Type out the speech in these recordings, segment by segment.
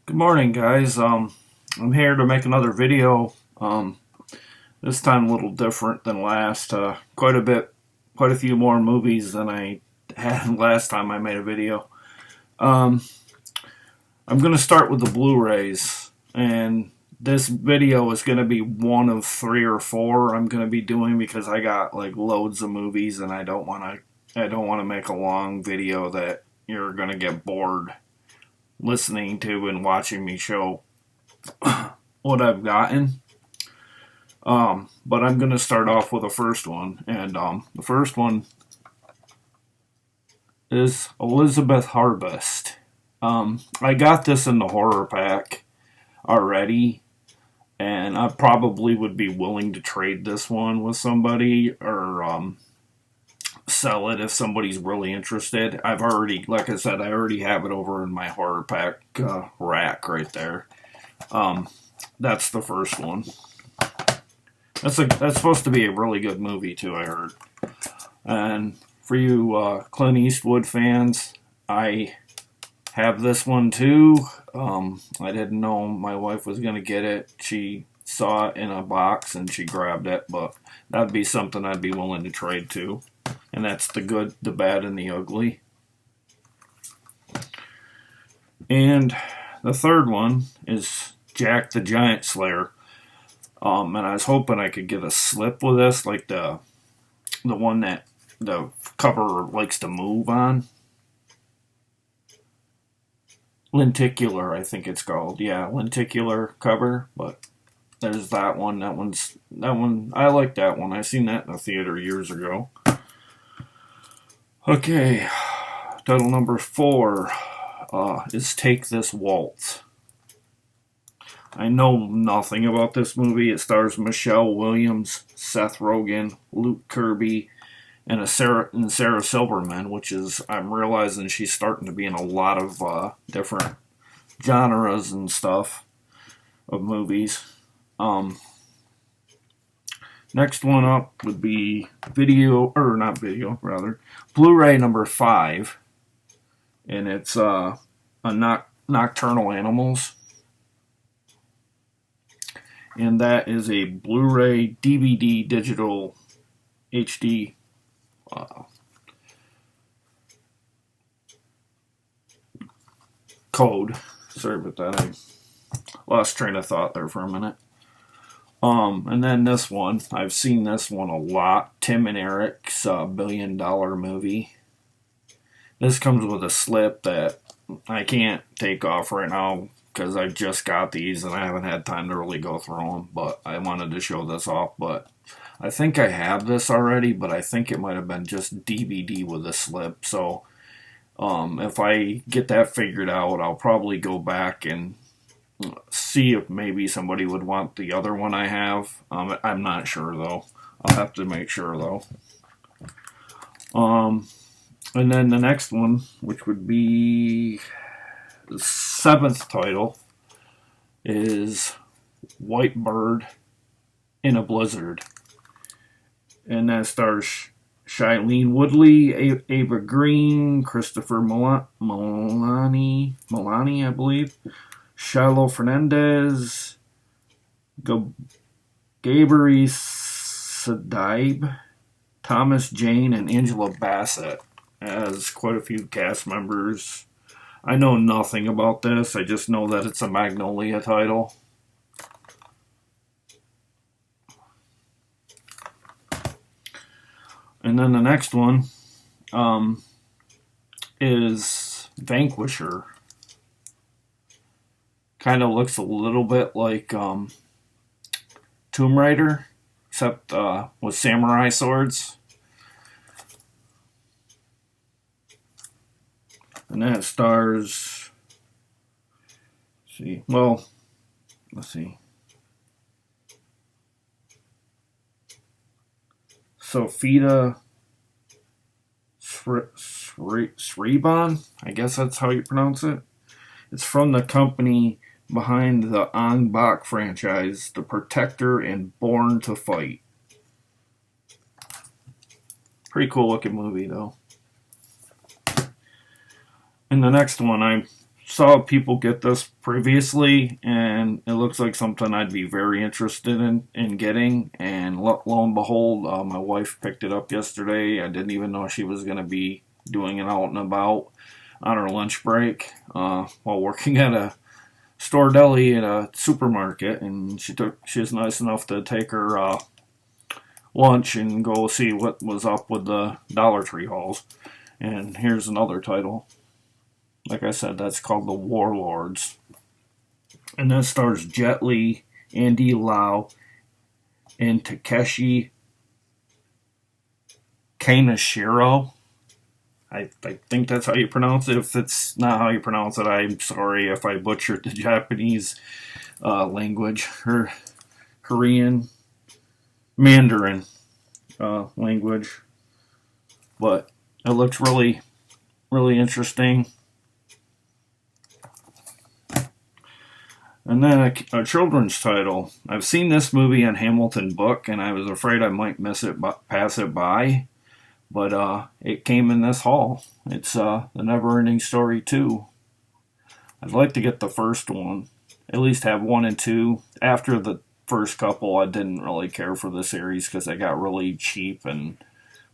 Good morning, guys. I'm here to make another video. This time a little different than last. Quite a few more movies than I had last time I made a video. Um, I'm going to start with the Blu-rays, and this video is going to be one of three or four I'm going to be doing because I got like loads of movies, and I don't want to make a long video that you're going to get bored listening to and watching me show what I've gotten. But I'm going to start off with the first one. And the first one is Elizabeth Harvest. I got this in the horror pack already, and I probably would be willing to trade this one with somebody or sell it if somebody's really interested. Like I said, I already have it over in my horror pack rack right there. That's the first one. That's supposed to be a really good movie too, I heard. And for you Clint Eastwood fans, I have this one too. I didn't know my wife was gonna get it. She saw it in a box and she grabbed it, but that'd be something I'd be willing to trade to. And that's The Good, the Bad, and the Ugly. And the third one is Jack the Giant Slayer. And I was hoping I could get a slip with this, like the one that the cover likes to move on. Lenticular, I think it's called. Yeah, lenticular cover. But there's that one. That one. I like that one. I seen that in the theater years ago. Okay, title number 4 is Take This Waltz. I know nothing about this movie. It stars Michelle Williams, Seth Rogen, Luke Kirby, and Sarah Silverman, which is, I'm realizing she's starting to be in a lot of different genres and stuff of movies. Next one up would be Blu-ray number 5, and it's Nocturnal Animals. And that is a Blu-ray DVD digital HD code. Sorry about that. I lost train of thought there for a minute. And then this one, I've seen this one a lot. Tim and Eric's $1 billion movie. This comes with a slip that I can't take off right now because I just got these and I haven't had time to really go through them, but I wanted to show this off. But I think I have this already, but I think it might have been just DVD with a slip. So if I get that figured out, I'll probably go back and see if maybe somebody would want the other one I have. I'm not sure though. I'll have to make sure though. And then the next one, which would be the 7th title, is White Bird in a Blizzard. And that stars Shailene Woodley, Ava Green, Christopher Milani, I believe, Shiloh Fernandez, Gabriel Sadaib, Thomas Jane, and Angela Bassett as quite a few cast members. I know nothing about this. I just know that it's a Magnolia title. And then the next one is Vanquisher. Kind of looks a little bit like Tomb Raider, except with samurai swords. And that stars, let's see. Sofita Sriban, I guess that's how you pronounce it. It's from the company behind the Ong Bak franchise, The Protector and Born to Fight. Pretty cool looking movie though. And the next one, I'm saw people get this previously, and it looks like something I'd be very interested in getting. And lo and behold, my wife picked it up yesterday. I didn't even know she was going to be doing it out and about on her lunch break while working at a store deli at a supermarket. And she was nice enough to take her lunch and go see what was up with the Dollar Tree hauls. And here's another title. Like I said, that's called The Warlords. And that stars Jet Li, Andy Lau, and Takeshi Kaneshiro. I think that's how you pronounce it. If it's not how you pronounce it, I'm sorry if I butchered the Japanese language, or Korean, Mandarin language. But it looks really, really interesting. And then a children's title. I've seen this movie on Hamilton Book, and I was afraid I might miss it, pass it by. But it came in this haul. It's the Neverending Story 2. I'd like to get the first one. At least have 1 and 2. After the first couple, I didn't really care for the series because they got really cheap, and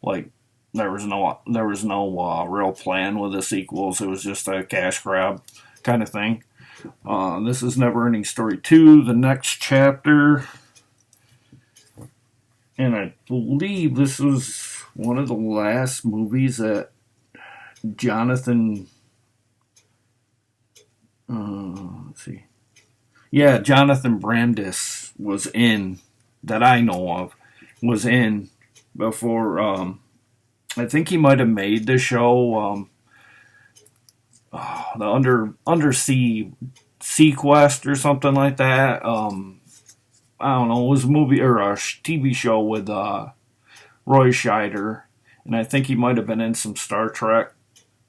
like there was no real plan with the sequels. It was just a cash grab kind of thing. This is Neverending Story 2, the next chapter. And I believe this was one of the last movies that Jonathan... let's see. Yeah, Jonathan Brandis was in, that I know of, was in before... I think he might have made the show... the Undersea Sequest or something like that. I don't know. It was a movie or a TV show with Roy Scheider, and I think he might have been in some Star Trek,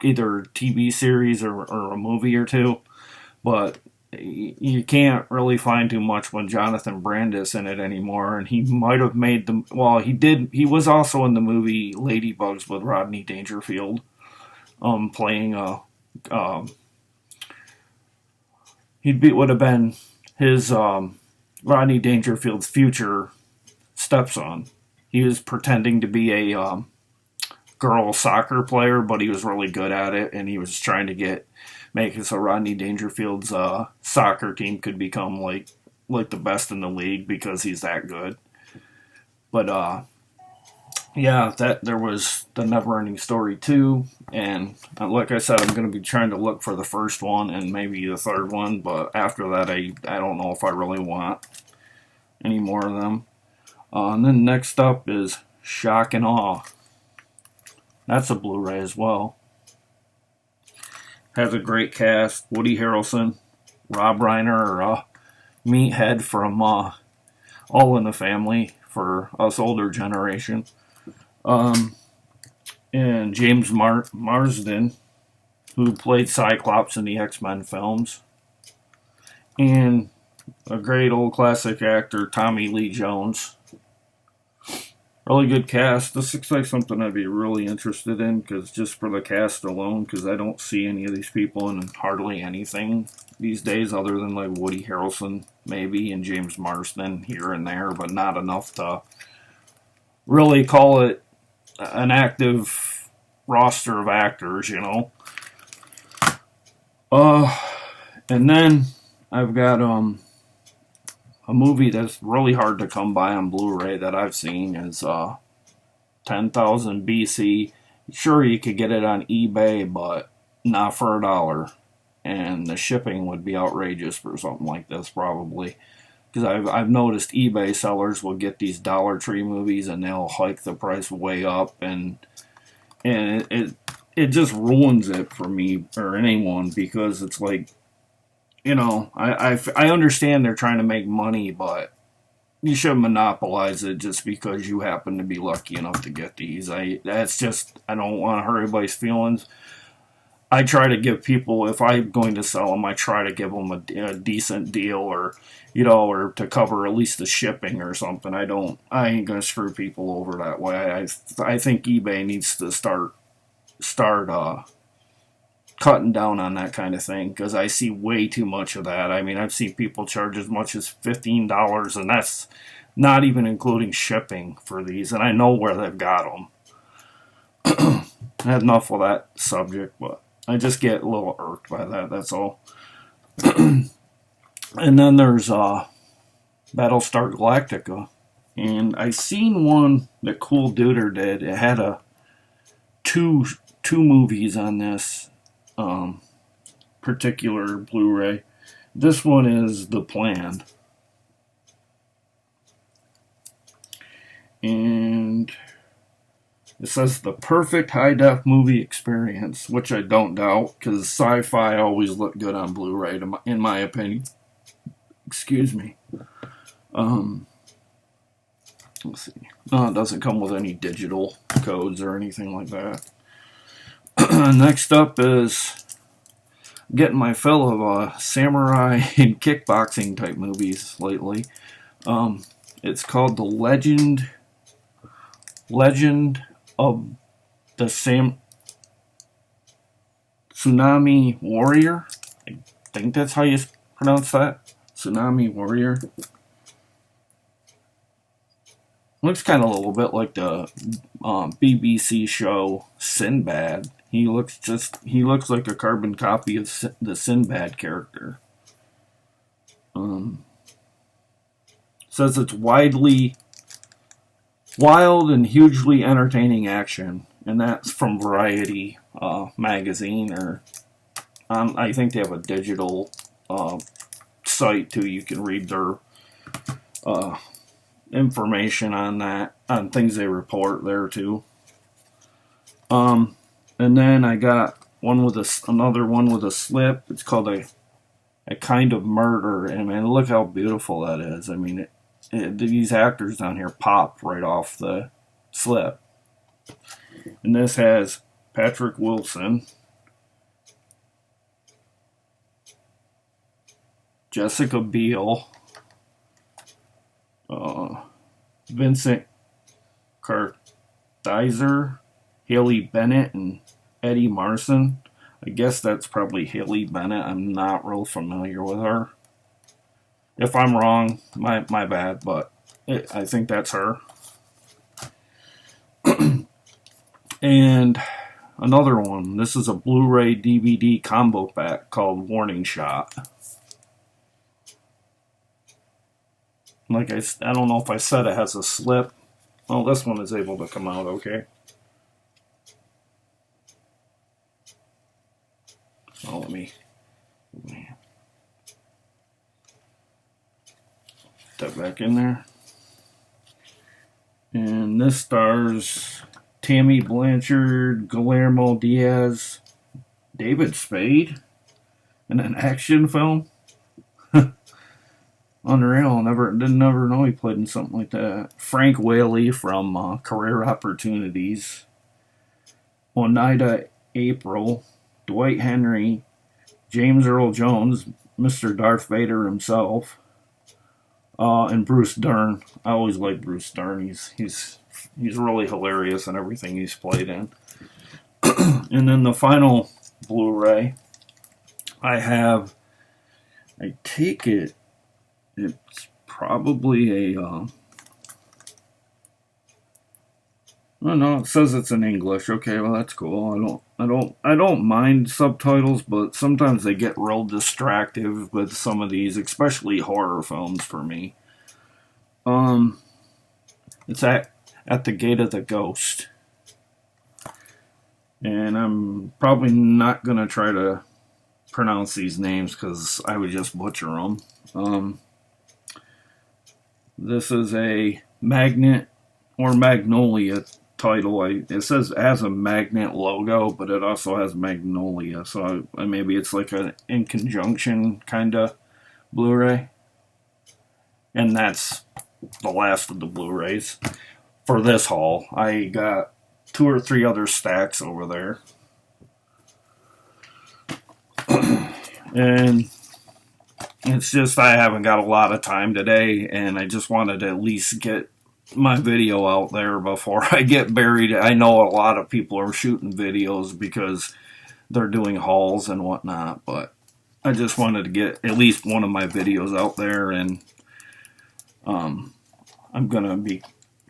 either TV series or a movie or two. But you can't really find too much with Jonathan Brandis in it anymore. And he might have made the he did. He was also in the movie Ladybugs with Rodney Dangerfield, playing a. Would have been his Rodney Dangerfield's future stepson. He was pretending to be a girl soccer player, but he was really good at it, and he was trying to make it so Rodney Dangerfield's soccer team could become like the best in the league because he's that good. But yeah, there was the Neverending Story 2, and like I said, I'm going to be trying to look for the first one and maybe the third one, but after that, I don't know if I really want any more of them. And then next up is Shock and Awe. That's a Blu-ray as well. Has a great cast: Woody Harrelson, Rob Reiner, or Meathead from All in the Family for us older generation. And James Marsden, who played Cyclops in the X-Men films. And a great old classic actor, Tommy Lee Jones. Really good cast. This looks like something I'd be really interested in, because just for the cast alone, because I don't see any of these people in hardly anything these days other than like Woody Harrelson maybe and James Marsden here and there, but not enough to really call it an active roster of actors, you know. And then I've got a movie that's really hard to come by on Blu-ray that I've seen is 10,000 BC. Sure, you could get it on eBay, but not for $1. And the shipping would be outrageous for something like this, probably. Because I've noticed eBay sellers will get these Dollar Tree movies and they'll hike the price way up, and it just ruins it for me or anyone, because it's like, you know, I understand they're trying to make money, but you shouldn't monopolize it just because you happen to be lucky enough to get these. I don't want to hurt anybody's feelings. I try to give people, if I'm going to sell them, I try to give them a decent deal, or, you know, or to cover at least the shipping or something. I ain't going to screw people over that way. I think eBay needs to start cutting down on that kind of thing because I see way too much of that. I mean, I've seen people charge as much as $15, and that's not even including shipping for these, and I know where they've got them. I had enough of that subject, but I just get a little irked by that, that's all. And then there's Battlestar Galactica, and I seen one that Cool Duder did. It had two movies on this particular Blu-ray. This one is The Plan. And it says the perfect high-def movie experience, which I don't doubt, because sci-fi always look good on Blu-ray, in my opinion. Excuse me. Let's see. No, it doesn't come with any digital codes or anything like that. Next up is getting my fill of samurai and kickboxing type movies lately. It's called The Legend of the Tsunami Warrior. I think that's how you pronounce that. Tsunami Warrior. Looks kind of a little bit like the BBC show Sinbad. He looks like a carbon copy of the Sinbad character. Says it's wild and hugely entertaining action, and that's from Variety magazine, or I think they have a digital site too. You can read their information on that, on things they report there too. And then I got another one with a slip. It's called a Kind of Murder, and man, look how beautiful that is. I mean, these actors down here pop right off the slip. And this has Patrick Wilson, Jessica Biel, Vincent Kartheiser, Haley Bennett, and Eddie Marson. I guess that's probably Haley Bennett. I'm not real familiar with her. If I'm wrong, my bad, but I think that's her. And another one. This is a Blu-ray DVD combo pack called Warning Shot. Like I don't know if I said it has a slip. Well, this one is able to come out okay. Oh, let me put that back in there. And this stars Tammy Blanchard, Guillermo Diaz, David Spade in an action film. Unreal. Didn't never know he played in something like that. Frank Whaley from Career Opportunities. Oneida April. Dwight Henry. James Earl Jones. Mr. Darth Vader himself. And Bruce Dern. I always like Bruce Dern. He's really hilarious in everything he's played in. And then the final Blu-ray I take it's probably a oh no, it says it's in English. Okay, well that's cool. I don't mind subtitles, but sometimes they get real distractive with some of these, especially horror films for me. It's at the Gate of the Ghost. And I'm probably not going to try to pronounce these names because I would just butcher them. This is a Magnet or Magnolia title. It says it has a Magnet logo, but it also has Magnolia. So maybe it's like an in conjunction kind of Blu-ray. And that's the last of the Blu-rays for this haul. I got 2 or 3 other stacks over there. And it's just I haven't got a lot of time today, and I just wanted to at least get my video out there before I get buried. I know a lot of people are shooting videos because they're doing hauls and whatnot, but I just wanted to get at least one of my videos out there, and I'm gonna be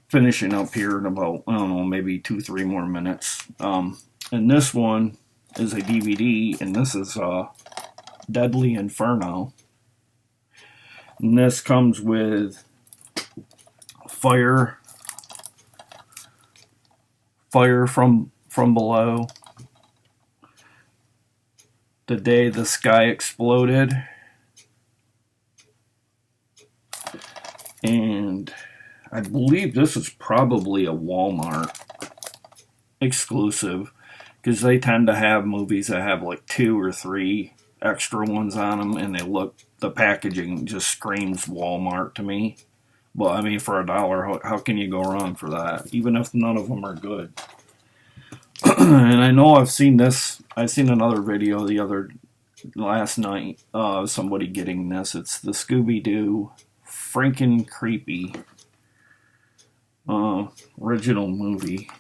finishing up here in about, I don't know, maybe 2-3 more minutes. And this one is a DVD, and this is Deadly Inferno. And this comes with fire from below, the day the sky exploded, and I believe this is probably a Walmart exclusive, because they tend to have movies that have like 2 or 3 extra ones on them, and the packaging just screams Walmart to me. But I mean, for $1, how can you go wrong for that, even if none of them are good? And I know I've seen another video last night, somebody getting this. It's the Scooby-Doo Frankenweenie original movie.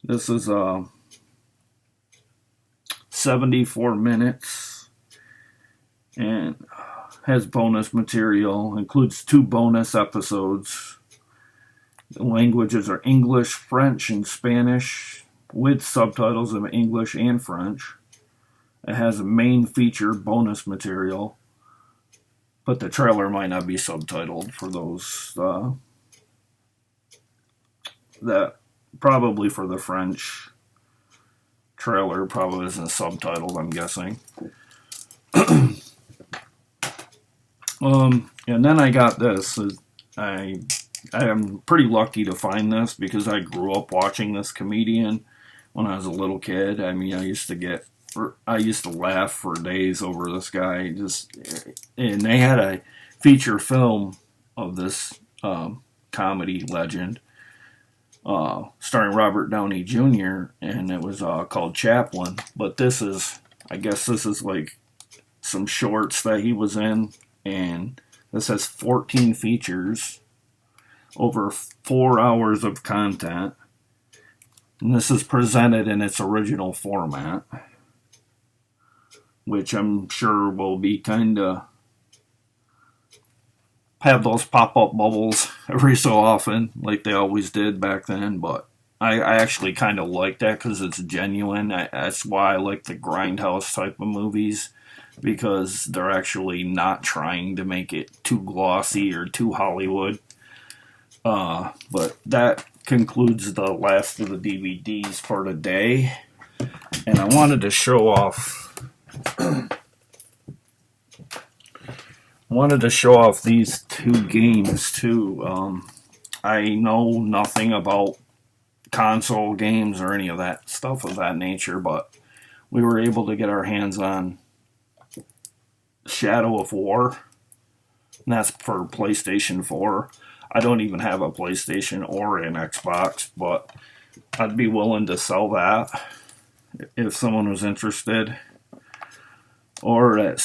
This is 74 minutes and has bonus material, includes 2 bonus episodes. The languages are English, French, and Spanish, with subtitles in English and French. It has a main feature bonus material, but the trailer might not be subtitled for those that probably for the French trailer probably isn't subtitled, I'm guessing. And then I got this. I am pretty lucky to find this because I grew up watching this comedian when I was a little kid. I mean, I used to laugh for days over this guy. And they had a feature film of this comedy legend, starring Robert Downey Jr., and it was called Chaplin. But I guess this is like some shorts that he was in, and this has 14 features, over 4 hours of content, and this is presented in its original format, which I'm sure will be kind of have those pop-up bubbles every so often, like they always did back then. But I actually kind of like that because it's genuine. That's why I like the grindhouse type of movies, because they're actually not trying to make it too glossy or too Hollywood. But that concludes the last of the DVDs for today, and I wanted to show off these 2 games too. I know nothing about console games or any of that stuff of that nature, but we were able to get our hands on Shadow of War, and that's for PlayStation 4. I don't even have a PlayStation or an Xbox, but I'd be willing to sell that if someone was interested. Or at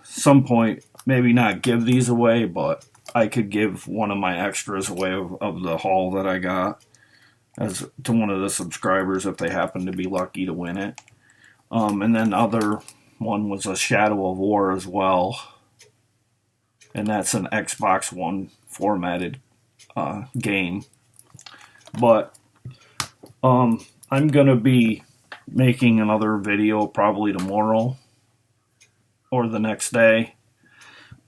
some point, maybe not give these away, but I could give one of my extras away of the haul that I got as to one of the subscribers if they happen to be lucky to win it. And then the other one was a Shadow of War as well, and that's an Xbox One formatted game. But I'm gonna be making another video probably tomorrow or the next day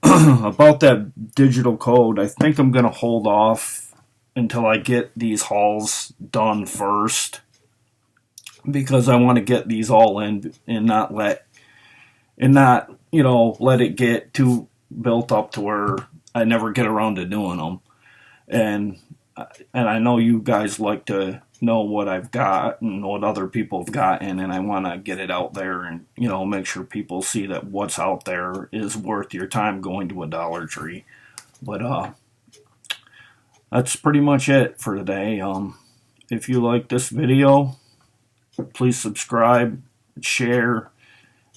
about that digital code. I think I'm gonna hold off until I get these hauls done first, because I want to get these all in and not let it get too built up to where I never get around to doing them. And I know you guys like to know what I've got and what other people have gotten, and I want to get it out there and, make sure people see that what's out there is worth your time going to a Dollar Tree. But that's pretty much it for today. If you like this video, please subscribe, share,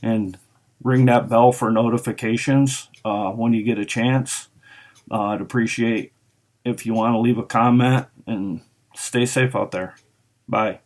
and ring that bell for notifications when you get a chance. I'd appreciate if you want to leave a comment, and stay safe out there. Bye.